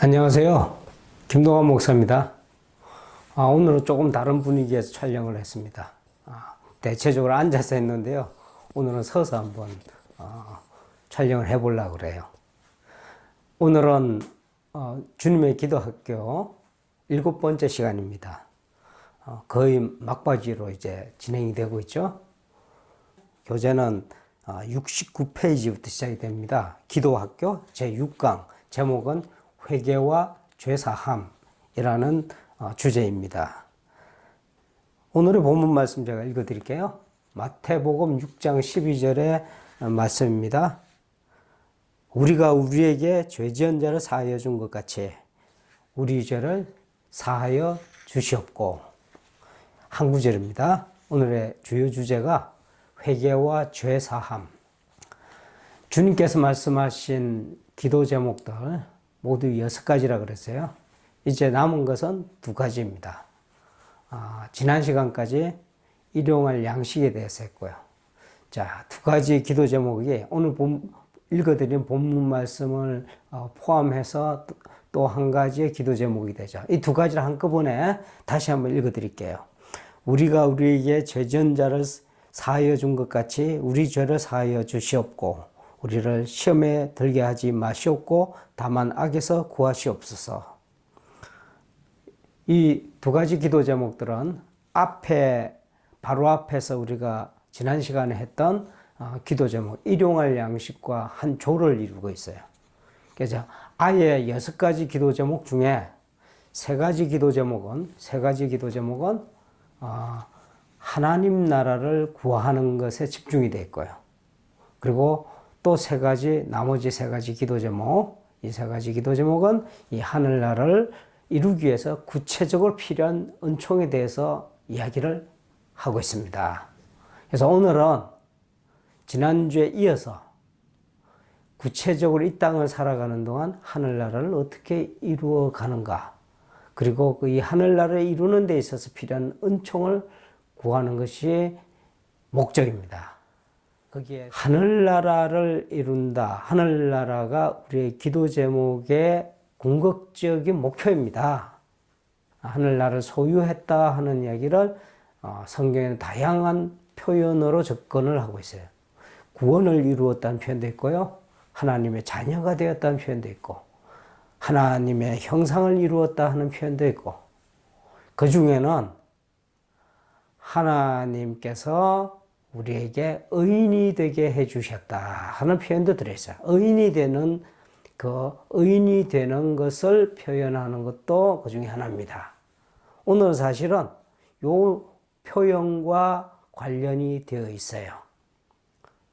안녕하세요. 김동환 목사입니다. 오늘은 조금 다른 분위기에서 촬영을 했습니다. 대체적으로 앉아서 했는데요. 오늘은 서서 한번 촬영을 해보려고 그래요. 오늘은 주님의 기도학교 7번째 시간입니다. 거의 막바지로 이제 진행이 되고 있죠. 교재는 69페이지부터 시작이 됩니다. 기도학교 제6강, 제목은 회개와 죄사함이라는 주제입니다. 오늘의 본문 말씀 제가 읽어드릴게요. 마태복음 6장 12절의 말씀입니다. 우리가 우리에게 죄 지은 자를 사하여 준 것 같이 우리 죄를 사하여 주시옵고. 한 구절입니다. 오늘의 주요 주제가 회개와 죄사함. 주님께서 말씀하신 기도 제목들 모두 6가지라 그랬어요. 이제 남은 것은 2가지입니다. 지난 시간까지 일용할 양식에 대해서 했고요. 자, 2가지 기도 제목이 오늘 읽어드린 본문 말씀을 포함해서 또 한 가지의 기도 제목이 되죠. 이 2가지를 한꺼번에 다시 한번 읽어드릴게요. 우리가 우리에게 죄 지은 자를 사하여 준 것 같이 우리 죄를 사하여 주시옵고 우리를 시험에 들게 하지 마시옵고 다만 악에서 구하시옵소서. 이 2가지 기도 제목들은 바로 앞에서 우리가 지난 시간에 했던 기도 제목 일용할 양식과 한 조를 이루고 있어요. 그래서 아예 6가지 기도 제목 중에 3가지 기도 제목은 하나님 나라를 구하는 것에 집중이 되어 있고요. 그리고 또 나머지 3가지 기도 제목, 이 3가지 기도 제목은 이 하늘나라를 이루기 위해서 구체적으로 필요한 은총에 대해서 이야기를 하고 있습니다. 그래서 오늘은 지난주에 이어서 구체적으로 이 땅을 살아가는 동안 하늘나라를 어떻게 이루어 가는가, 그리고 이 하늘나라를 이루는 데 있어서 필요한 은총을 구하는 것이 목적입니다. 거기에 하늘나라를 이룬다. 하늘나라가 우리의 기도 제목의 궁극적인 목표입니다. 하늘나라를 소유했다 하는 이야기를 성경에는 다양한 표현으로 접근을 하고 있어요. 구원을 이루었다는 표현도 있고요. 하나님의 자녀가 되었다는 표현도 있고, 하나님의 형상을 이루었다 하는 표현도 있고, 그 중에는 하나님께서 우리에게 의인이 되게 해주셨다 하는 표현도 들어있어요. 의인이 되는 것을 표현하는 것도 그 중에 하나입니다. 오늘 사실은 이 표현과 관련이 되어 있어요.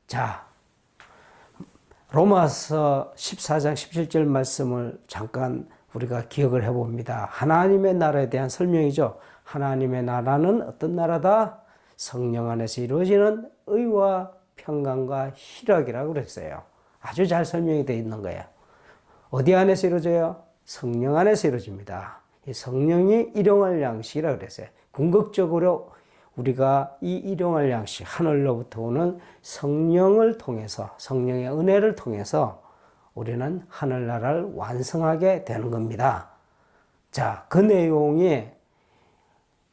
자, 로마서 14장 17절 말씀을 잠깐 우리가 기억을 해봅니다. 하나님의 나라에 대한 설명이죠. 하나님의 나라는 어떤 나라다? 성령 안에서 이루어지는 의와 평강과 희락이라고 그랬어요. 아주 잘 설명이 되어 있는 거예요. 어디 안에서 이루어져요? 성령 안에서 이루어집니다. 이 성령이 일용할 양식이라고 그랬어요. 궁극적으로 우리가 이 일용할 양식, 하늘로부터 오는 성령을 통해서, 성령의 은혜를 통해서 우리는 하늘나라를 완성하게 되는 겁니다. 자, 그 내용이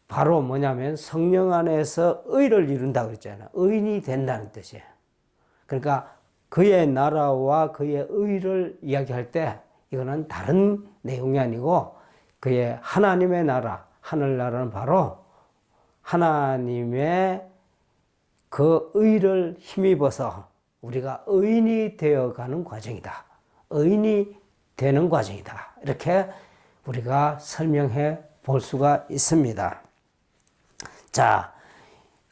바로 뭐냐면 성령 안에서 의를 이룬다고 그랬잖아요. 의인이 된다는 뜻이에요. 그러니까 그의 나라와 그의 의를 이야기할 때 이거는 다른 내용이 아니고 그의 하나님의 나라, 하늘나라는 바로 하나님의 그 의를 힘입어서 우리가 의인이 되어가는 과정이다. 의인이 되는 과정이다. 이렇게 우리가 설명해 볼 수가 있습니다. 자,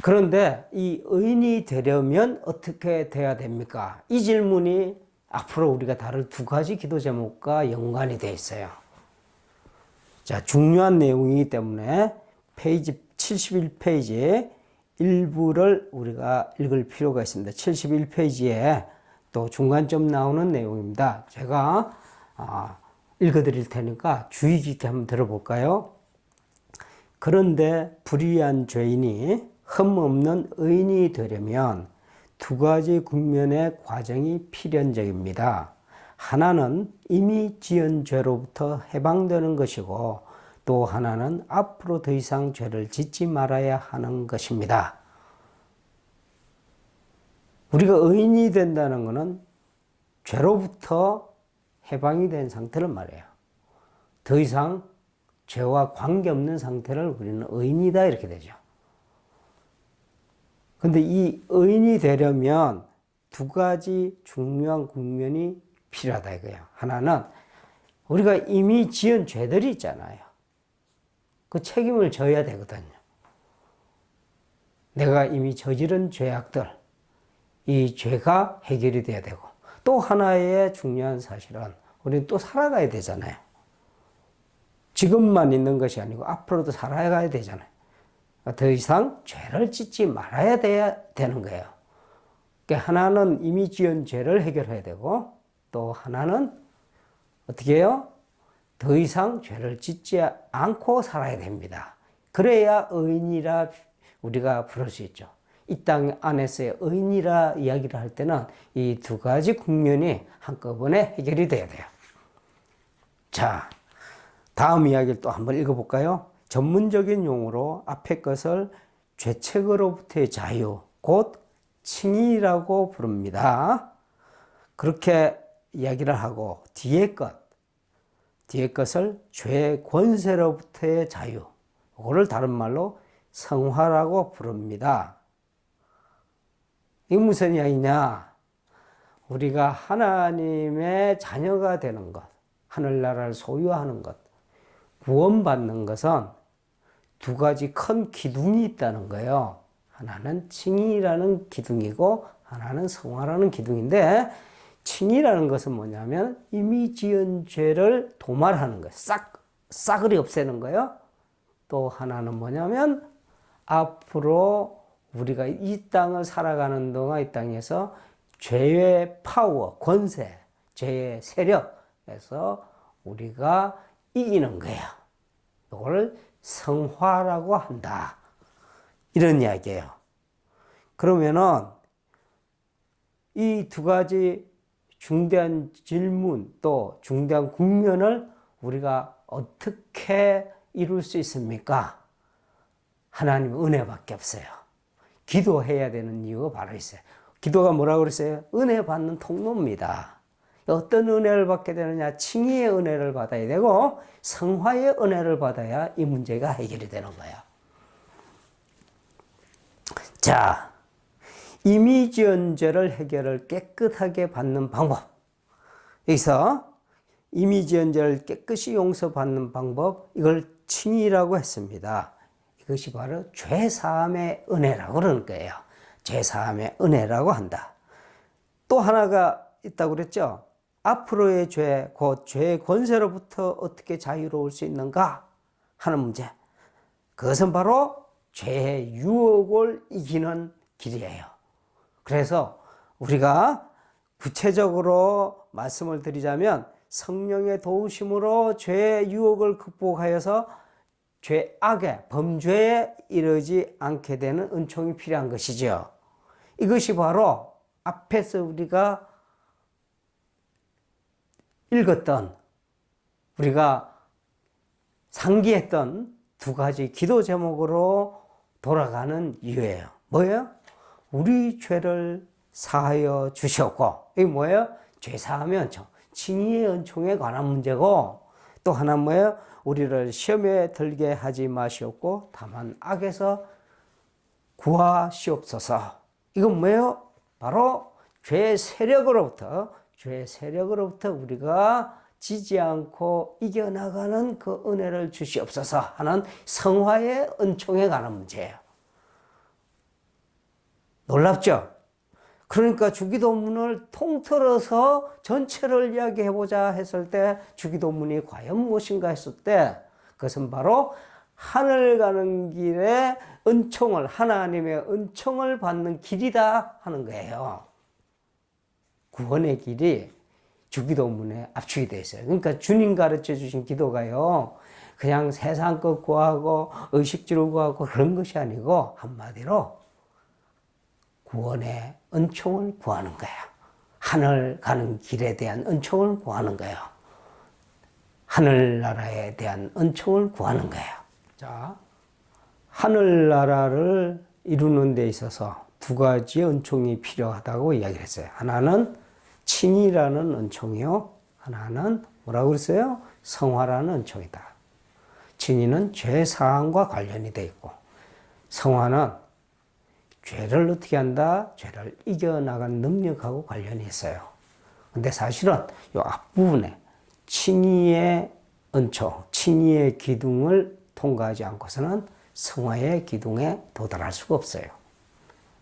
그런데 이 의인이 되려면 어떻게 돼야 됩니까? 이 질문이 앞으로 우리가 다룰 2가지 기도 제목과 연관이 되어 있어요. 자, 중요한 내용이기 때문에 페이지 71페이지에 일부를 우리가 읽을 필요가 있습니다. 71페이지에 또 중간점 나오는 내용입니다. 제가 읽어드릴 테니까 주의 깊게 한번 들어볼까요? 그런데 불의한 죄인이 흠없는 의인이 되려면 2가지 국면의 과정이 필연적입니다. 하나는 이미 지은 죄로부터 해방되는 것이고 또 하나는 앞으로 더 이상 죄를 짓지 말아야 하는 것입니다. 우리가 의인이 된다는 것은 죄로부터 해방이 된 상태를 말해요. 더 이상 죄와 관계없는 상태를 우리는 의인이다 이렇게 되죠. 근데 이 의인이 되려면 두 가지 중요한 국면이 필요하다 이거예요. 하나는 우리가 이미 지은 죄들이 있잖아요. 그 책임을 져야 되거든요. 내가 이미 저지른 죄악들, 이 죄가 해결이 돼야 되고 또 하나의 중요한 사실은 우리는 또 살아가야 되잖아요. 지금만 있는 것이 아니고 앞으로도 살아가야 되잖아요. 더 이상 죄를 짓지 말아야 되는 거예요. 그러니까 하나는 이미 지은 죄를 해결해야 되고 또 하나는 어떻게 해요? 더 이상 죄를 짓지 않고 살아야 됩니다. 그래야 의인이라 우리가 부를 수 있죠. 이 땅 안에서의 의인이라 이야기를 할 때는 이 두 가지 국면이 한꺼번에 해결이 돼야 돼요. 자, 다음 이야기를 또 한번 읽어볼까요? 전문적인 용어로 앞의 것을 죄책으로부터의 자유, 곧 칭의라고 부릅니다. 그렇게 이야기를 하고 뒤의 것을 죄 권세로부터의 자유, 그거를 다른 말로 성화라고 부릅니다. 이게 무슨 이야기냐? 우리가 하나님의 자녀가 되는 것, 하늘나라를 소유하는 것, 구원받는 것은 두 가지 큰 기둥이 있다는 거예요. 하나는 칭의라는 기둥이고 하나는 성화라는 기둥인데, 칭의라는 것은 뭐냐면 이미 지은 죄를 도말하는 거예요. 싸그리 없애는 거예요. 또 하나는 뭐냐면 앞으로 우리가 이 땅을 살아가는 동안 이 땅에서 죄의 파워, 권세, 죄의 세력에서 우리가 이기는 거예요. 이걸 성화라고 한다. 이런 이야기예요. 그러면은 이 두 가지 중대한 질문 또 중대한 국면을 우리가 어떻게 이룰 수 있습니까? 하나님의 은혜밖에 없어요. 기도해야 되는 이유가 바로 있어요. 기도가 뭐라고 그랬어요? 은혜 받는 통로입니다. 어떤 은혜를 받게 되느냐? 칭의의 은혜를 받아야 되고 성화의 은혜를 받아야 이 문제가 해결이 되는 거예요. 자, 이미 지은 죄를 해결을 깨끗하게 받는 방법. 여기서 이미 지은 죄를 깨끗이 용서받는 방법, 이걸 칭의라고 했습니다. 이것이 바로 죄사함의 은혜라고 그러는 거예요. 죄사함의 은혜라고 한다. 또 하나가 있다고 그랬죠. 앞으로의 죄, 곧 죄의 권세로부터 어떻게 자유로울 수 있는가 하는 문제. 그것은 바로 죄의 유혹을 이기는 길이에요. 그래서 우리가 구체적으로 말씀을 드리자면 성령의 도우심으로 죄의 유혹을 극복하여서 죄악에, 범죄에 이르지 않게 되는 은총이 필요한 것이죠. 이것이 바로 앞에서 우리가 읽었던, 우리가 상기했던 두 가지 기도 제목으로 돌아가는 이유예요. 뭐예요? 우리 죄를 사하여 주셨고, 이게 뭐예요? 죄 사함의 은총, 칭의의 은총에 관한 문제고, 또 하나 뭐예요? 우리를 시험에 들게 하지 마시옵고 다만 악에서 구하시옵소서. 이건 뭐예요? 바로 죄의 세력으로부터 우리가 지지 않고 이겨나가는 그 은혜를 주시옵소서 하는 성화의 은총에 관한 문제예요. 놀랍죠? 그러니까 주기도문을 통틀어서 전체를 이야기해보자 했을 때 주기도문이 과연 무엇인가 했을 때 그것은 바로 하늘 가는 길에 은총을, 하나님의 은총을 받는 길이다 하는 거예요. 구원의 길이 주기도문에 압축이 되어 있어요. 그러니까 주님 가르쳐 주신 기도가요, 그냥 세상 것 구하고 의식주를 구하고 그런 것이 아니고 한마디로 구원의 은총을 구하는 거야. 하늘 가는 길에 대한 은총을 구하는 거예요. 하늘나라에 대한 은총을 구하는 거예요. 자, 하늘나라를 이루는 데 있어서 두 가지의 은총이 필요하다고 이야기를 했어요. 하나는 칭의라는 은총이요. 하나는 뭐라고 그랬어요? 성화라는 은총이다. 칭의는 죄 사함과 관련이 되어 있고, 성화는 죄를 어떻게 한다? 죄를 이겨나가는 능력하고 관련이 있어요. 근데 사실은 이 앞부분에 칭의의 은총, 칭의의 기둥을 통과하지 않고서는 성화의 기둥에 도달할 수가 없어요.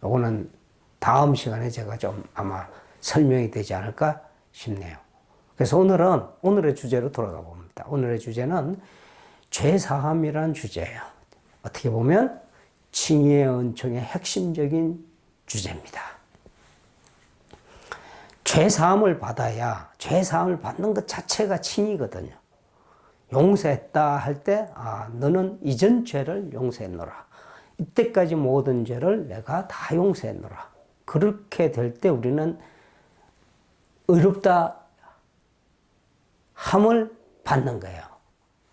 요거는 다음 시간에 제가 좀 아마 설명이 되지 않을까 싶네요. 그래서 오늘의 주제로 돌아가 봅니다. 오늘의 주제는 죄사함이라는 주제예요. 어떻게 보면 칭의의 은총의 핵심적인 주제입니다. 죄사함을 받아야, 죄사함을 받는 것 자체가 칭의거든요. 용서했다 할 때, 너는 이전 죄를 용서했노라. 이때까지 모든 죄를 내가 다 용서했노라. 그렇게 될 때 우리는 의롭다 함을 받는 거예요.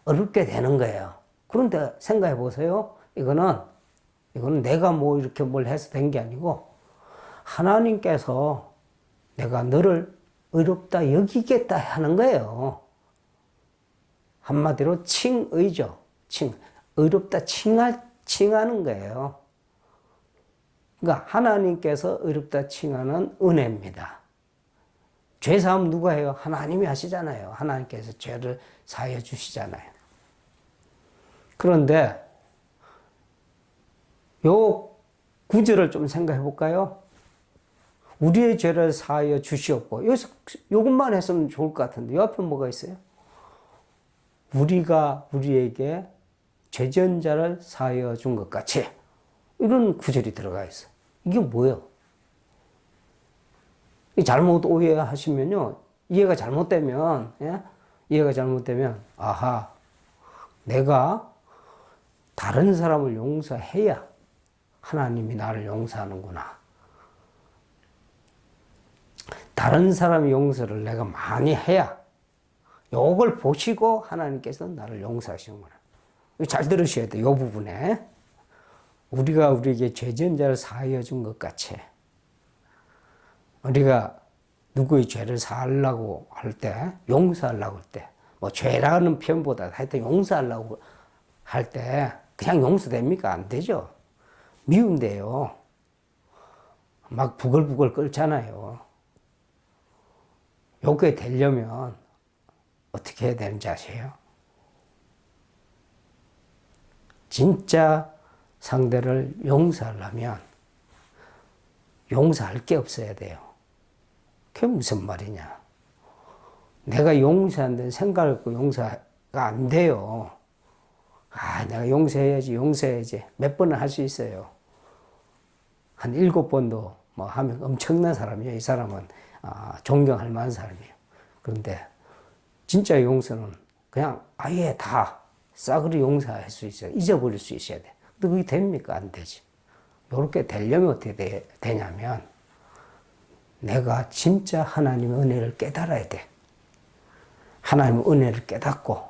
어렵게 되는 거예요. 그런데 생각해 보세요. 이거는 내가 뭐 이렇게 뭘 해서 된 게 아니고 하나님께서 내가 너를 의롭다 여기겠다 하는 거예요. 한마디로 칭의죠. 의롭다 칭하는 거예요. 그러니까 하나님께서 의롭다 칭하는 은혜입니다. 죄사함 누가 해요? 하나님이 하시잖아요. 하나님께서 죄를 사하여 주시잖아요. 그런데 요 구절을 좀 생각해 볼까요? 우리의 죄를 사하여 주시옵고, 여기서 요것만 했으면 좋을 것 같은데 요 앞에 뭐가 있어요? 우리가 우리에게 죄 지은 자를 사하여 준 것 같이, 이런 구절이 들어가 있어요. 이게 뭐예요? 잘못 오해하시면요, 이해가 잘못되면, 아하, 내가 다른 사람을 용서해야 하나님이 나를 용서하는구나. 다른 사람의 용서를 내가 많이 해야, 요걸 보시고 하나님께서 나를 용서하시는구나. 잘 들으셔야 돼요, 이 부분에. 우리가 우리에게 죄 지은 자를 사하여 준 것 같이, 우리가 누구의 죄를 사하려고 할 때, 용서하려고 할 때, 뭐 죄라는 표현보다 하여튼 용서하려고 할 때 그냥 용서됩니까? 안 되죠. 미운데요. 막 부글부글 끓잖아요. 요게 되려면 어떻게 해야 되는지 아세요? 진짜 상대를 용서하려면 용서할 게 없어야 돼요. 그게 무슨 말이냐. 내가 용서한다는 생각을 갖고 용서가 안 돼요. 내가 용서해야지. 몇 번은 할 수 있어요. 한 7번도 뭐 하면 엄청난 사람이에요. 이 사람은 존경할 만한 사람이에요. 그런데 진짜 용서는 그냥 아예 다 싸그리 용서할 수 있어요. 잊어버릴 수 있어야 돼. 근데 그게 됩니까? 안 되지. 이렇게 되려면 어떻게 되냐면, 내가 진짜 하나님의 은혜를 깨달아야 돼. 하나님의 은혜를 깨닫고,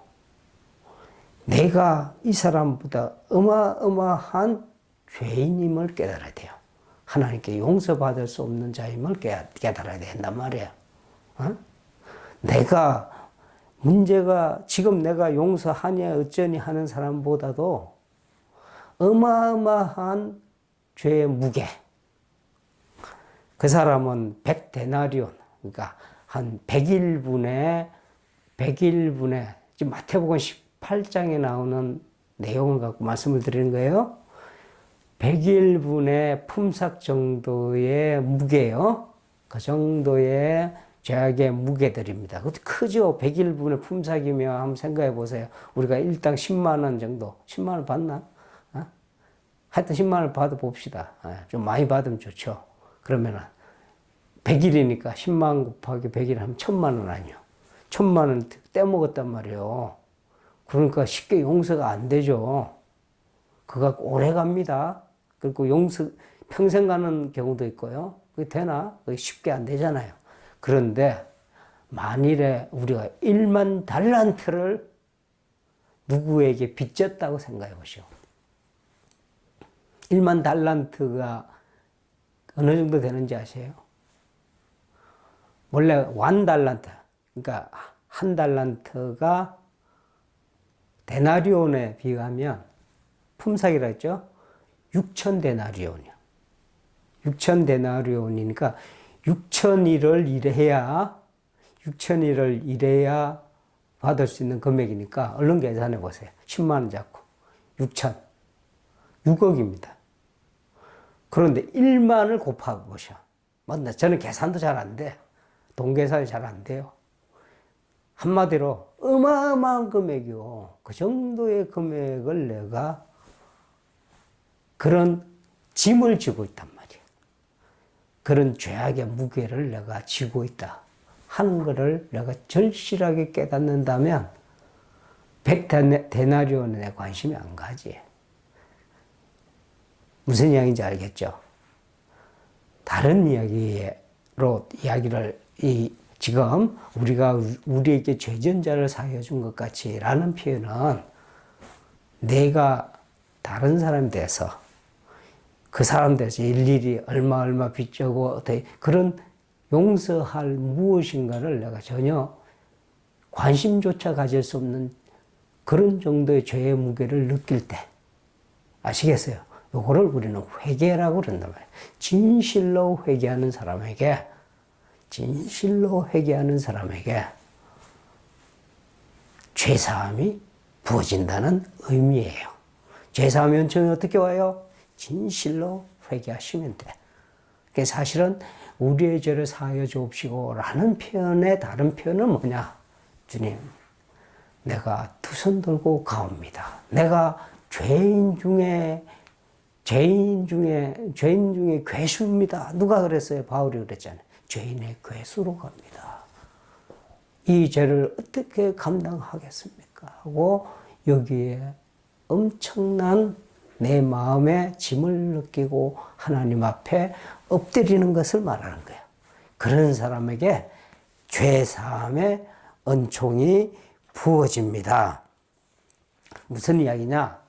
내가 이 사람보다 어마어마한 죄인임을 깨달아야 돼요. 하나님께 용서받을 수 없는 자임을 깨달아야 된단 말이에요. 내가 문제가, 지금 내가 용서하냐 어쩌니 하는 사람보다도 어마어마한 죄의 무게. 그 사람은 100데나리온, 그러니까 한 100일분에, 지금 마태복음 18장에 나오는 내용을 갖고 말씀을 드리는 거예요. 100일분의 품삯 정도의 무게요. 그 정도의 죄악의 무게들입니다. 그것도 크죠. 100일분의 품삯이면 한번 생각해 보세요. 우리가 일당 10만 원 정도, 10만 원 받나? 하여튼 10만 원을 받아봅시다. 좀 많이 받으면 좋죠. 그러면은 100일이니까 10만 곱하기 100일 하면 1000만 원 아니요. 1000만 원 떼먹었단 말이에요. 그러니까 쉽게 용서가 안 되죠. 그거 오래 갑니다. 그리고 평생 가는 경우도 있고요. 그게 되나? 그게 쉽게 안 되잖아요. 그런데 만일에 우리가 1만 달란트를 누구에게 빚졌다고 생각해 보시오. 1만 달란트가 어느 정도 되는지 아세요? 원래 1달란트, 그러니까 한 달란트가 데나리온에 비하면 품삯이라 했죠? 6천 데나리온이요. 6천 데나리온이니까 6천일을 일해야 받을 수 있는 금액이니까 얼른 계산해 보세요. 10만 원 잡고 6천, 6억입니다. 그런데 1만을 곱하고 보셔. 맞나? 저는 계산도 잘 안 돼. 돈 계산이 잘 안 돼요. 한마디로 어마어마한 금액이요. 그 정도의 금액을 내가 그런 짐을 지고 있단 말이에요. 그런 죄악의 무게를 내가 지고 있다 하는 것을 내가 절실하게 깨닫는다면 100데나리온에 내 관심이 안 가지. 무슨 이야기인지 알겠죠? 다른 이야기로 이야기를 지금 우리가 우리에게 죄전자를 사하여 준 것 같이 라는 표현은 내가 다른 사람에 대해서 그 사람 대해서 일일이 얼마 빚지고 그런 용서할 무엇인가를 내가 전혀 관심조차 가질 수 없는 그런 정도의 죄의 무게를 느낄 때 아시겠어요? 요거를 우리는 회개라고 그런단 말이에요. 진실로 회개하는 사람에게 죄사함이 부어진다는 의미예요. 죄사함의 은총이 어떻게 와요? 진실로 회개하시면 돼. 그게 사실은 우리의 죄를 사하여 주옵시고 라는 표현의 다른 표현은 뭐냐? 주님, 내가 두 손 들고 가옵니다. 내가 죄인 중에 괴수입니다. 누가 그랬어요? 바울이 그랬잖아요. 죄인의 괴수로 갑니다. 이 죄를 어떻게 감당하겠습니까? 하고 여기에 엄청난 내 마음의 짐을 느끼고 하나님 앞에 엎드리는 것을 말하는 거예요. 그런 사람에게 죄사함의 은총이 부어집니다. 무슨 이야기냐?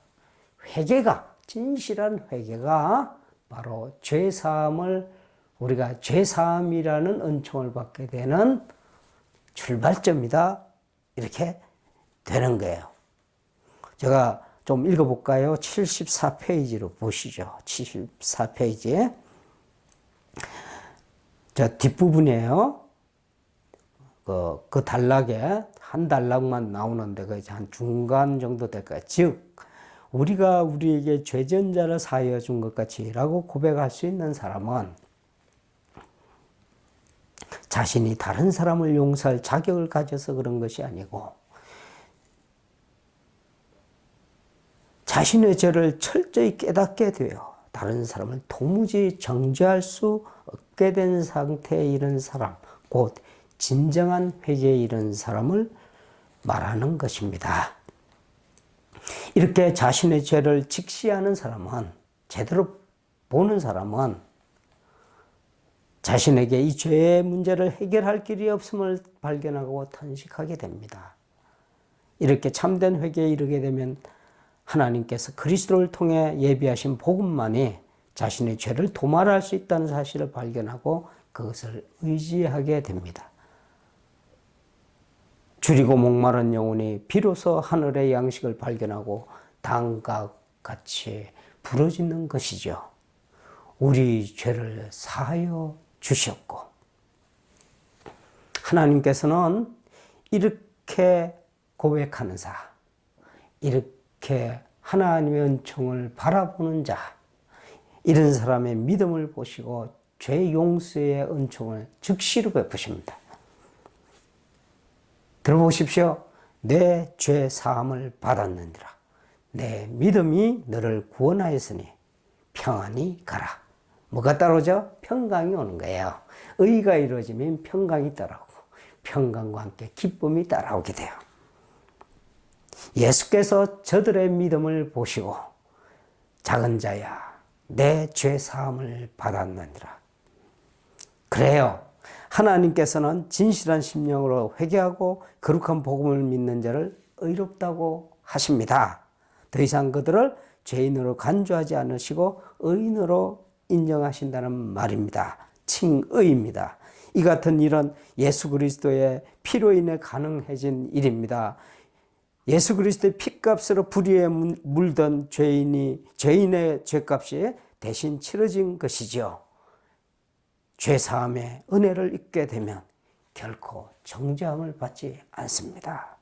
진실한 회개가 바로 우리가 죄사함이라는 은총을 받게 되는 출발점이다. 이렇게 되는 거예요. 제가 좀 읽어볼까요? 74페이지로 보시죠. 74페이지에. 저 뒷부분이에요. 그 단락에 한 단락만 나오는데 거의 한 중간 정도 될까요? 즉, 우리가 우리에게 죄전자를 사하여 준 것 같이 라고 고백할 수 있는 사람은 자신이 다른 사람을 용서할 자격을 가져서 그런 것이 아니고 자신의 죄를 철저히 깨닫게 되어 다른 사람을 도무지 정죄할 수 없게 된 상태에 이른 사람, 곧 진정한 회개에 이른 사람을 말하는 것입니다. 이렇게 자신의 죄를 직시하는 사람은, 제대로 보는 사람은 자신에게 이 죄의 문제를 해결할 길이 없음을 발견하고 탄식하게 됩니다. 이렇게 참된 회개에 이르게 되면 하나님께서 그리스도를 통해 예비하신 복음만이 자신의 죄를 도말할 수 있다는 사실을 발견하고 그것을 의지하게 됩니다. 줄이고 목마른 영혼이 비로소 하늘의 양식을 발견하고 다음과 같이 부르짖는 것이죠. 우리 죄를 사하여 주셨고, 하나님께서는 이렇게 고백하는 자, 이렇게 하나님의 은총을 바라보는 자, 이런 사람의 믿음을 보시고 죄 용서의 은총을 즉시로 베푸십니다. 들어보십시오. 내 죄 사함을 받았느니라. 내 믿음이 너를 구원하였으니 평안히 가라. 뭐가 따라오죠? 평강이 오는 거예요. 의가 이루어지면 평강이 따라오고 평강과 함께 기쁨이 따라오게 돼요. 예수께서 저들의 믿음을 보시고 작은 자야 내 죄 사함을 받았느니라. 그래요. 하나님께서는 진실한 심령으로 회개하고 거룩한 복음을 믿는 자를 의롭다고 하십니다. 더 이상 그들을 죄인으로 간주하지 않으시고 의인으로 인정하신다는 말입니다. 칭의입니다. 이 같은 일은 예수 그리스도의 피로 인해 가능해진 일입니다. 예수 그리스도의 피값으로 불의에 물던 죄인의 죄값이 대신 치러진 것이죠. 죄사함의 은혜를 입게 되면 결코 정죄함을 받지 않습니다.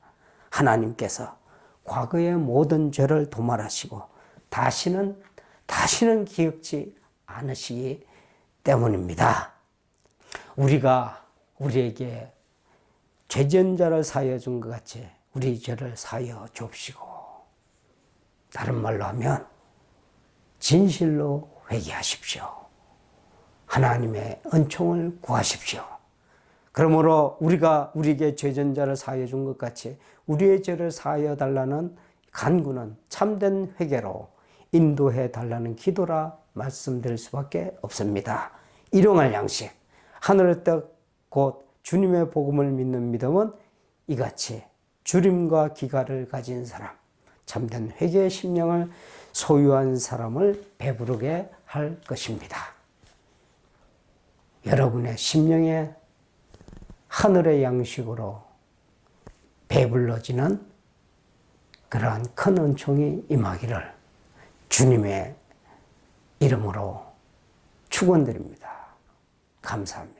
하나님께서 과거의 모든 죄를 도말하시고 다시는 기억지 않으시기 때문입니다. 우리가 우리에게 죄전자를 사하여 준 것 같이 우리 죄를 사하여 줍시고, 다른 말로 하면 진실로 회개하십시오. 하나님의 은총을 구하십시오. 그러므로 우리가 우리에게 죄전자를 사하여 준 것 같이 우리의 죄를 사하여 달라는 간구는 참된 회개로 인도해 달라는 기도라 말씀드릴 수밖에 없습니다. 일용할 양식, 하늘의 떡 곧 주님의 복음을 믿는 믿음은 이같이 주림과 기가를 가진 사람, 참된 회개의 심령을 소유한 사람을 배부르게 할 것입니다. 여러분의 심령에 하늘의 양식으로 배불러지는 그러한 큰 은총이 임하기를 주님의 이름으로 축원드립니다. 감사합니다.